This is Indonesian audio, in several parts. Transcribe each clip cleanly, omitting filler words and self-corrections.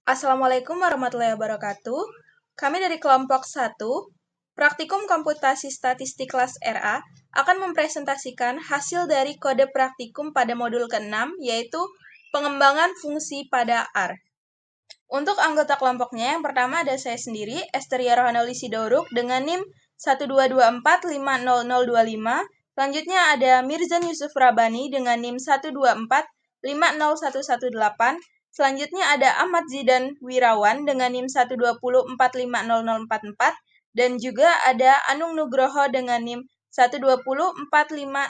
Assalamualaikum warahmatullahi wabarakatuh. Kami dari kelompok 1, Praktikum Komputasi Statistik kelas RA, akan mempresentasikan hasil dari kode praktikum pada modul ke-6, yaitu pengembangan fungsi pada R. Untuk anggota kelompoknya, yang pertama ada saya sendiri, Esteria Rohanoli Sidoruk, dengan NIM 122450025. Selanjutnya ada Mirzan Yusuf Rabani dengan NIM 124501118. Selanjutnya ada Ahmad Zidan Wirawan dengan NIM 120450044. Dan juga ada Anung Nugroho dengan NIM 120450052.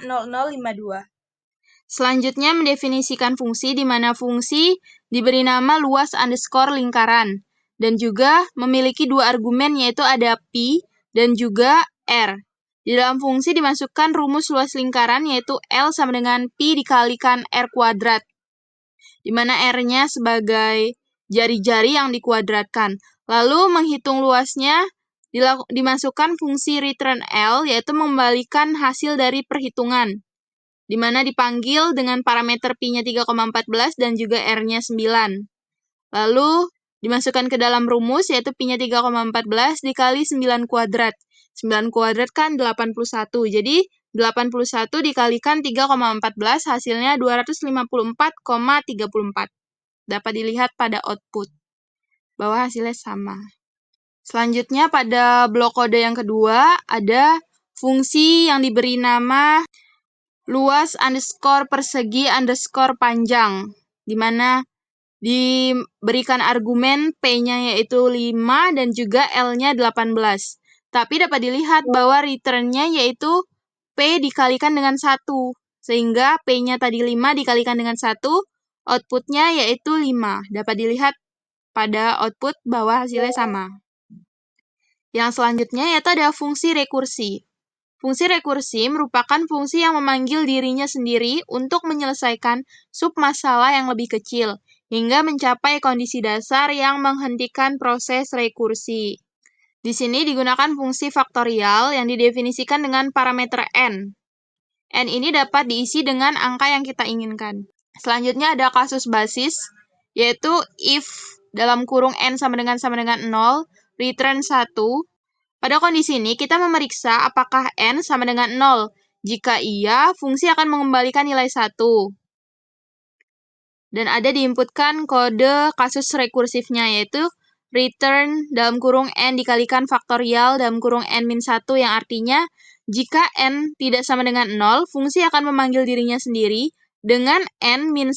Selanjutnya mendefinisikan fungsi di mana fungsi diberi nama luas underscore lingkaran dan juga memiliki dua argumen yaitu ada pi dan juga r. Di dalam fungsi dimasukkan rumus luas lingkaran yaitu L sama dengan pi dikalikan r kuadrat, di mana r-nya sebagai jari-jari yang dikuadratkan. Lalu menghitung luasnya dimasukkan fungsi return L yaitu mengembalikan hasil dari perhitungan, di mana dipanggil dengan parameter pi-nya 3,14 dan juga r-nya 9. Lalu dimasukkan ke dalam rumus yaitu pi-nya 3,14 dikali 9 kuadrat. 9 kuadrat kan 81. Jadi 81 dikalikan 3,14 hasilnya 254,34. Dapat dilihat pada output bahwa hasilnya sama. Selanjutnya pada blok kode yang kedua ada fungsi yang diberi nama luas underscore persegi underscore panjang, di mana diberikan argumen P-nya yaitu 5 dan juga L-nya 18. Tapi dapat dilihat bahwa return-nya yaitu P dikalikan dengan 1. Sehingga P-nya tadi 5 dikalikan dengan 1, output-nya yaitu 5. Dapat dilihat pada output bahwa hasilnya sama. Yang selanjutnya yaitu ada fungsi rekursi. Fungsi rekursi merupakan fungsi yang memanggil dirinya sendiri untuk menyelesaikan submasalah yang lebih kecil, hingga mencapai kondisi dasar yang menghentikan proses rekursi. Di sini digunakan fungsi faktorial yang didefinisikan dengan parameter n. N ini dapat diisi dengan angka yang kita inginkan. Selanjutnya ada kasus basis, yaitu if dalam kurung n sama dengan 0, return 1. Pada kondisi ini, kita memeriksa apakah n sama dengan 0. Jika iya, fungsi akan mengembalikan nilai 1. Dan ada diinputkan kode kasus rekursifnya, yaitu return dalam kurung n dikalikan faktorial dalam kurung n-1, yang artinya jika n tidak sama dengan 0, fungsi akan memanggil dirinya sendiri dengan n-1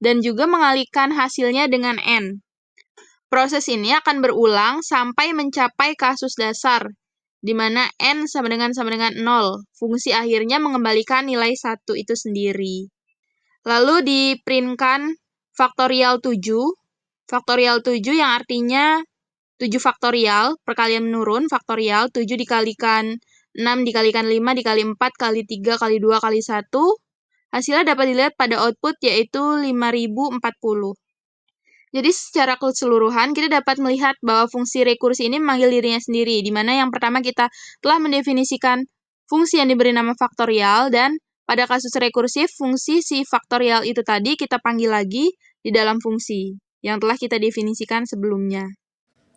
dan juga mengalihkan hasilnya dengan n. Proses ini akan berulang sampai mencapai kasus dasar, di mana n sama dengan 0. Fungsi akhirnya mengembalikan nilai 1 itu sendiri. Lalu diprintkan faktorial 7. Faktorial 7 yang artinya 7 faktorial, perkalian menurun, faktorial 7 dikalikan 6 dikalikan 5 dikali 4 kali 3 kali 2 kali 1. Hasilnya dapat dilihat pada output yaitu 5040. Jadi secara keseluruhan kita dapat melihat bahwa fungsi rekursi ini memanggil dirinya sendiri, di mana yang pertama kita telah mendefinisikan fungsi yang diberi nama faktorial, dan pada kasus rekursif fungsi si faktorial itu tadi kita panggil lagi di dalam fungsi yang telah kita definisikan sebelumnya.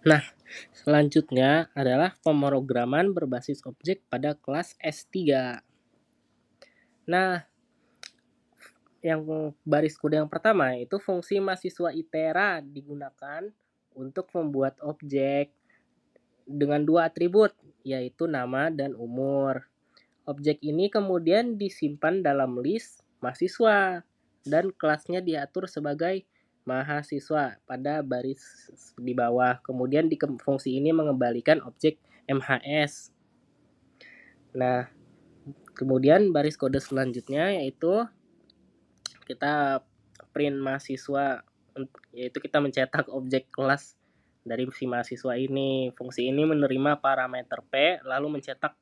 Nah, selanjutnya adalah pemrograman berbasis objek pada kelas S3. Nah, yang baris kode yang pertama itu fungsi mahasiswa ITERA digunakan untuk membuat objek dengan dua atribut, yaitu nama dan umur. Objek ini kemudian disimpan dalam list mahasiswa dan kelasnya diatur sebagai mahasiswa pada baris di bawah. Kemudian fungsi ini mengembalikan objek MHS. Nah, kemudian baris kode selanjutnya yaitu kita print mahasiswa, yaitu kita mencetak objek kelas dari si mahasiswa ini. Fungsi ini menerima parameter P lalu mencetak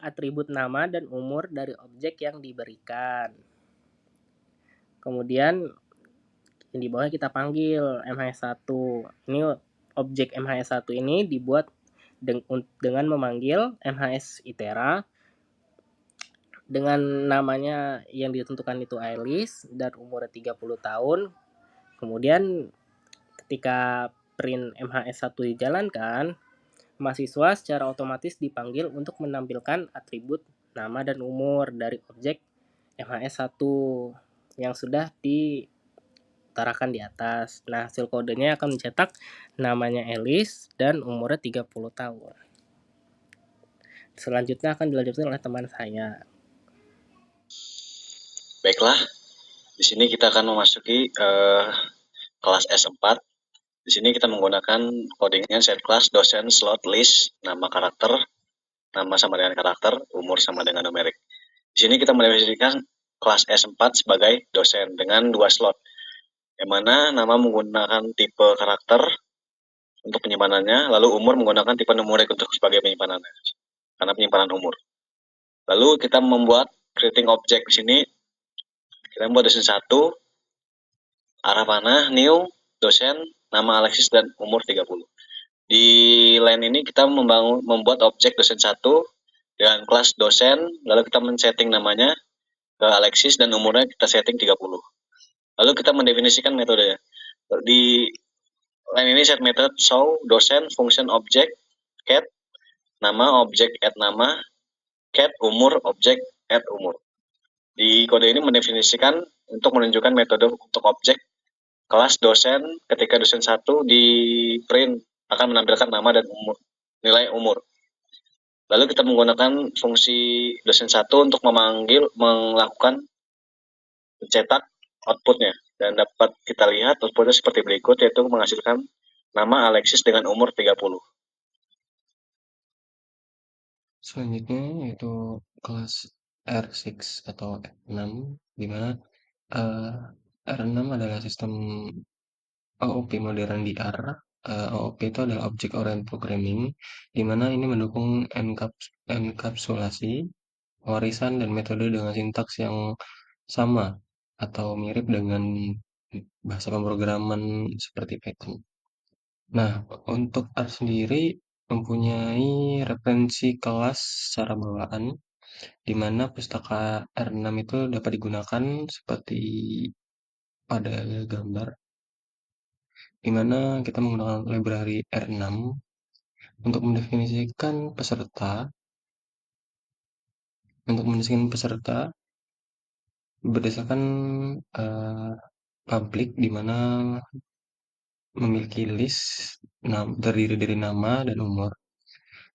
atribut nama dan umur dari objek yang diberikan. Kemudian di bawah kita panggil MHS1. Ini objek MHS1 ini dibuat dengan memanggil MHS ITERA dengan namanya yang ditentukan itu Ailis dan umurnya 30 tahun. Kemudian ketika print MHS1 dijalankan, mahasiswa secara otomatis dipanggil untuk menampilkan atribut nama dan umur dari objek MHS1 yang sudah diutarakan di atas. Nah, hasil kodenya akan mencetak namanya Elis dan umurnya 30 tahun. Selanjutnya akan dilanjutkan oleh teman saya. Baiklah, di sini kita akan memasuki kelas S4. Di sini kita menggunakan codingnya set class, dosen, slot, list, nama karakter, nama sama dengan karakter, umur sama dengan numerik. Di sini kita mendefinisikan kelas S4 sebagai dosen dengan 2 slot, yang mana nama menggunakan tipe karakter untuk penyimpanannya, lalu umur menggunakan tipe numerik untuk sebagai penyimpanannya, karena penyimpanan umur. Lalu kita membuat creating object di sini. Kita membuat dosen 1, arah panah, new, dosen, nama Alexis dan umur 30. Di line ini kita membuat objek dosen 1 dengan kelas dosen, lalu kita men-setting namanya ke Alexis dan umurnya kita setting 30. Lalu kita mendefinisikan metodenya. Di line ini set method show dosen function object cat nama objek add nama cat umur objek add umur. Di kode ini mendefinisikan untuk menunjukkan metode untuk objek kelas dosen ketika dosen 1 di print akan menampilkan nama dan nilai umur. Lalu kita menggunakan fungsi dosen 1 untuk melakukan mencetak outputnya. Dan dapat kita lihat outputnya seperti berikut, yaitu menghasilkan nama Alexis dengan umur 30. Selanjutnya yaitu kelas R6 atau R6, di mana R6 adalah sistem OOP modern di R. OOP itu adalah Object Oriented Programming, di mana ini mendukung enkapsulasi, warisan, dan metode dengan sintaks yang sama atau mirip dengan bahasa pemrograman seperti Python. Nah, untuk R sendiri mempunyai referensi kelas secara bawaan, di mana pustaka R6 itu dapat digunakan seperti pada gambar, di mana kita menggunakan library R6 untuk mendefinisikan peserta berdasarkan public, di mana memiliki list terdiri dari nama dan umur.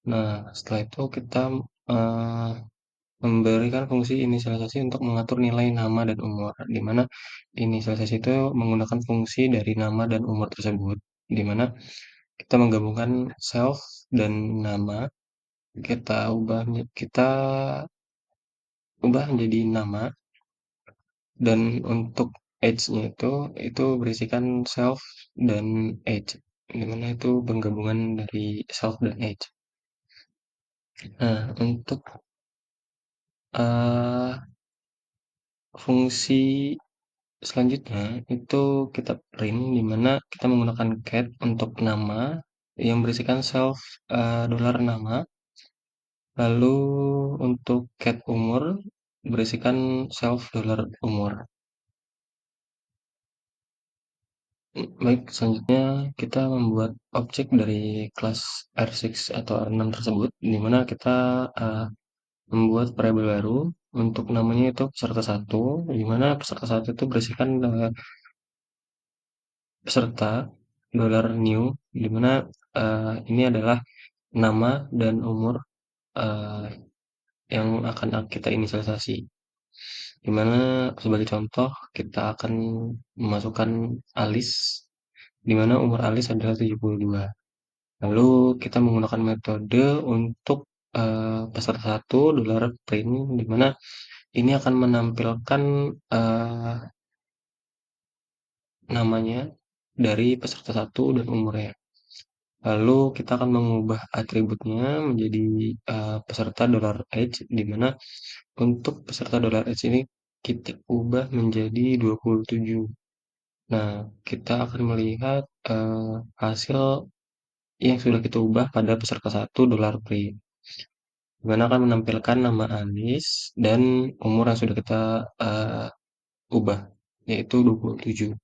Nah, setelah itu kita memberikan fungsi inisialisasi untuk mengatur nilai nama dan umur, di mana inisialisasi itu menggunakan fungsi dari nama dan umur tersebut, di mana kita menggabungkan self dan nama, kita ubah menjadi nama, dan untuk age-nya itu berisikan self dan age, di mana itu penggabungan dari self dan age. Nah, untuk fungsi selanjutnya itu kita print, di mana kita menggunakan cat untuk nama yang berisikan self $nama, lalu untuk cat umur berisikan self $umur. Baik, selanjutnya kita membuat objek dari kelas R6 atau R6 tersebut, di mana kita membuat variabel baru untuk namanya itu peserta 1, di mana peserta 1 itu berisikan peserta $new, di mana ini adalah nama dan umur yang akan kita inisialisasi. Di mana sebagai contoh kita akan memasukkan Alis, di mana umur Alis adalah 72. Lalu kita menggunakan metode untuk peserta 1 $print, di mana ini akan menampilkan namanya dari peserta 1 dan umurnya. Lalu kita akan mengubah atributnya menjadi peserta $age, di mana untuk peserta $age ini kita ubah menjadi 27. Nah, kita akan melihat hasil yang sudah kita ubah pada peserta 1 $print, di mana akan menampilkan nama Anis dan umur yang sudah kita ubah, yaitu 27.